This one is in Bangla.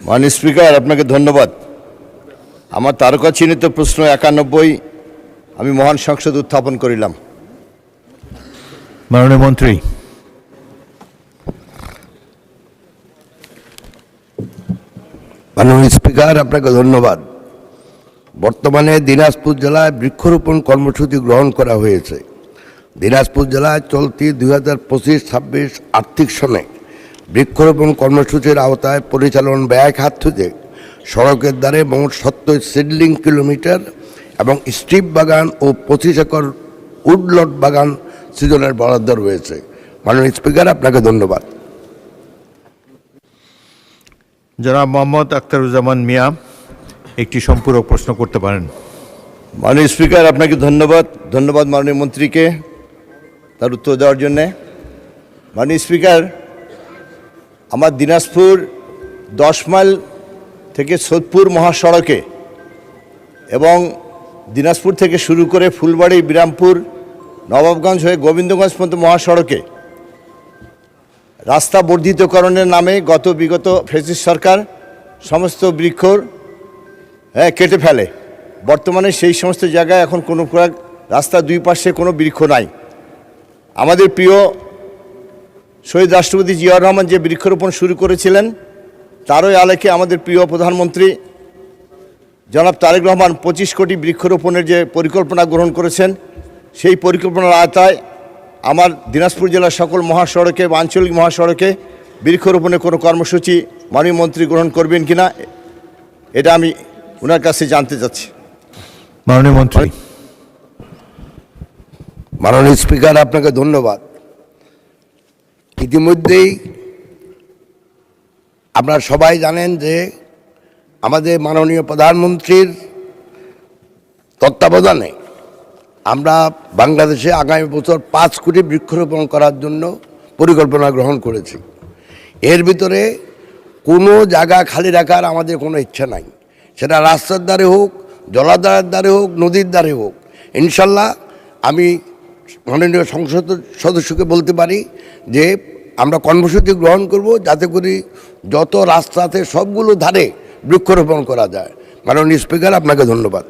মাননীয় স্পিকার, আপনাকে ধন্যবাদ। আমার তারকা চিহ্নিত প্রশ্ন 91 আমি মহান সংসদ উত্থাপন করিলাম। মাননীয় মন্ত্রী। মাননীয় স্পিকার, আপনাকে ধন্যবাদ। বর্তমানে দিনাজপুর জেলায় বৃক্ষরোপণ কর্মসূচি গ্রহণ করা হয়েছে। দিনাজপুর জেলায় চলতি 2025-26 আর্থিক সনে বৃক্ষরোপণ কর্মসূচির আওতায় পরিচালন ব্যয় খাত থেকে সড়কের ধারে মোট 70 সিডলিং কিলোমিটার এবং স্ট্রিপ বাগান ও 25 একর উডলট বাগান সৃজনের বরাদ্দ রয়েছে। মাননীয় স্পিকার, আপনাকে ধন্যবাদ। জনাব মোহাম্মদ আখতারুজ্জামান মিয়া একটি সম্পূরক প্রশ্ন করতে পারেন। মাননীয় স্পিকার, আপনাকে ধন্যবাদ মাননীয় মন্ত্রীকে তার উত্তর দেওয়ার জন্যে। মাননীয় স্পিকার, আমার দিনাজপুর 10 মাইল থেকে সোদপুর মহাসড়কে এবং দিনাজপুর থেকে শুরু করে ফুলবাড়ি, বিরামপুর, নবাবগঞ্জ হয়ে গোবিন্দগঞ্জ পর্যন্ত মহাসড়কে রাস্তা বর্ধিতকরণের নামে বিগত ফ্যাসিস্ট সরকার সমস্ত বৃক্ষ কেটে ফেলে। বর্তমানে সেই সমস্ত জায়গায় এখন কোনো রাস্তার দুই পাশে কোনো বৃক্ষ নাই। আমাদের প্রিয় শহীদ রাষ্ট্রপতি জিয়াউর রহমান যে বৃক্ষরোপণ শুরু করেছিলেন, তারই আলোকে আমাদের প্রিয় প্রধানমন্ত্রী জনাব তারেক রহমান 25 কোটি বৃক্ষরোপণের যে পরিকল্পনা গ্রহণ করেছেন, সেই পরিকল্পনার আওতায় আমার দিনাজপুর জেলার সকল মহাসড়কে বা আঞ্চলিক মহাসড়কে বৃক্ষরোপণের কোনো কর্মসূচি মাননীয় মন্ত্রী গ্রহণ করবেন কিনা, এটা আমি ওনার কাছে জানতে চাচ্ছি। মাননীয় মন্ত্রী। মাননীয় স্পিকার, আপনাকে ধন্যবাদ। ইতিমধ্যেই আপনারা সবাই জানেন যে আমাদের মাননীয় প্রধানমন্ত্রীর তত্ত্বাবধানে আমরা বাংলাদেশে আগামী বছর 5 কোটি বৃক্ষরোপণ করার জন্য পরিকল্পনা গ্রহণ করেছি। এর ভিতরে কোনো জায়গা খালি রাখার আমাদের কোনো ইচ্ছা নাই, সেটা রাস্তার ধারে হোক, জলাধারের ধারে হোক, নদীর ধারে হোক। ইনশাল্লাহ আমি মাননীয় সংসদ সদস্যকে বলতে পারি যে আমরা কর্মসূচি গ্রহণ করব যাতে করে যত রাস্তা আছে সবগুলো ধারে বৃক্ষরোপণ করা যায়। মাননীয় স্পিকার, আপনাকে ধন্যবাদ।